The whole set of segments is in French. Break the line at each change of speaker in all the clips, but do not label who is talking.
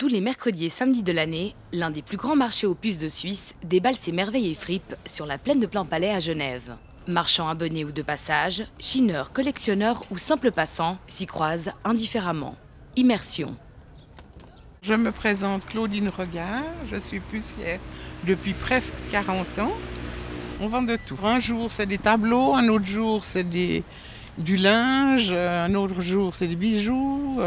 Tous les mercredis et samedis de l'année, l'un des plus grands marchés aux puces de Suisse déballe ses merveilles et fripes sur la plaine de Plainpalais à Genève. Marchands abonnés ou de passage, chineurs, collectionneurs ou simples passants s'y croisent indifféremment. Immersion.
Je me présente Claudine Regard, je suis pucière depuis presque 40 ans. On vend de tout. Un jour c'est des tableaux, un autre jour c'est du linge, un autre jour c'est des bijoux,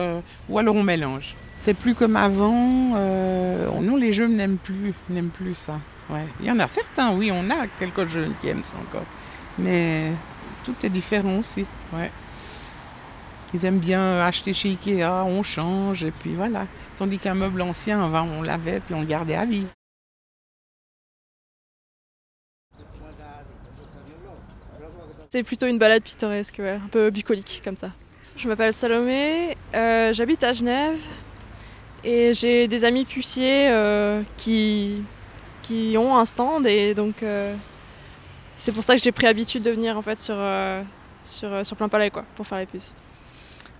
ou alors on mélange. C'est plus comme avant, non les jeunes n'aiment plus ça. Ouais. Il y en a certains, oui, on a quelques jeunes qui aiment ça encore. Mais tout est différent aussi. Ouais. Ils aiment bien acheter chez Ikea, on change et puis voilà. Tandis qu'un meuble ancien, on l'avait puis on le gardait à vie.
C'est plutôt une balade pittoresque, ouais, un peu bucolique comme ça. Je m'appelle Salomé, j'habite à Genève et j'ai des amis puciers qui ont un stand et donc c'est pour ça que j'ai pris habitude de venir en fait sur Plainpalais quoi, pour faire les puces.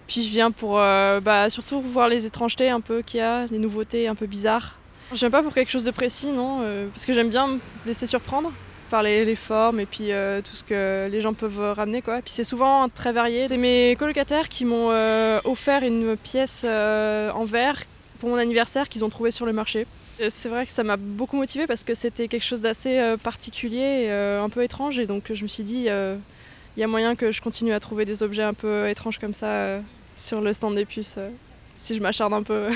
Puis je viens pour surtout voir les étrangetés un peu qu'il y a, les nouveautés un peu bizarres. Je viens pas pour quelque chose de précis, non, parce que j'aime bien me laisser surprendre par les formes et puis tout ce que les gens peuvent ramener quoi. Puis c'est souvent très varié. C'est mes colocataires qui m'ont offert une pièce en verre pour mon anniversaire qu'ils ont trouvé sur le marché. C'est vrai que ça m'a beaucoup motivée parce que c'était quelque chose d'assez particulier et un peu étrange et donc je me suis dit il y a moyen que je continue à trouver des objets un peu étranges comme ça sur le stand des puces si je m'acharne un peu.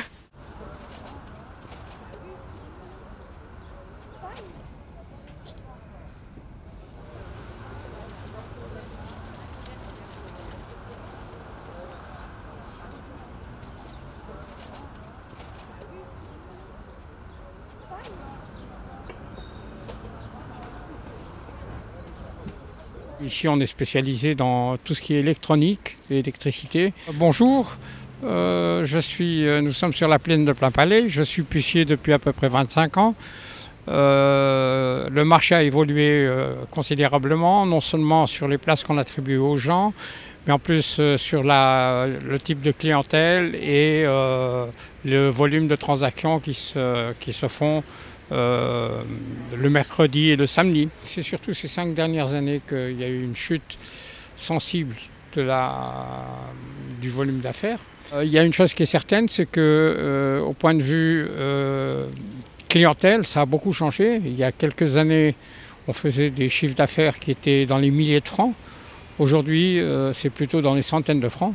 Ici, on est spécialisé dans tout ce qui est électronique et électricité. Bonjour, nous sommes sur la plaine de Plainpalais. Je suis pucier depuis à peu près 25 ans. Le marché a évolué considérablement, non seulement sur les places qu'on attribue aux gens, mais en plus sur le type de clientèle et le volume de transactions qui se font le mercredi et le samedi. C'est surtout ces 5 dernières années qu'il y a eu une chute sensible du volume d'affaires. Il y a une chose qui est certaine, c'est que au point de vue clientèle, ça a beaucoup changé. Il y a quelques années, on faisait des chiffres d'affaires qui étaient dans les milliers de francs. Aujourd'hui, c'est plutôt dans les centaines de francs.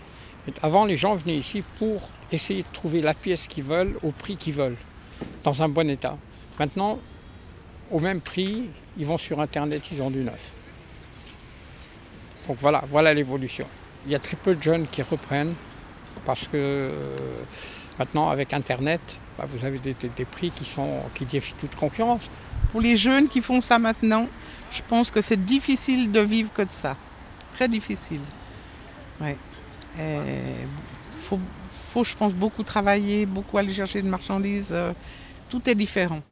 Avant, les gens venaient ici pour essayer de trouver la pièce qu'ils veulent au prix qu'ils veulent, dans un bon état. Maintenant, au même prix, ils vont sur Internet, ils ont du neuf. Donc voilà l'évolution. Il y a très peu de jeunes qui reprennent parce que maintenant, avec Internet, vous avez des prix qui défient toute concurrence.
Pour les jeunes qui font ça maintenant, je pense que c'est difficile de vivre que de ça. Très difficile. Ouais. Faut, je pense, beaucoup travailler, beaucoup aller chercher de marchandises. Tout est différent.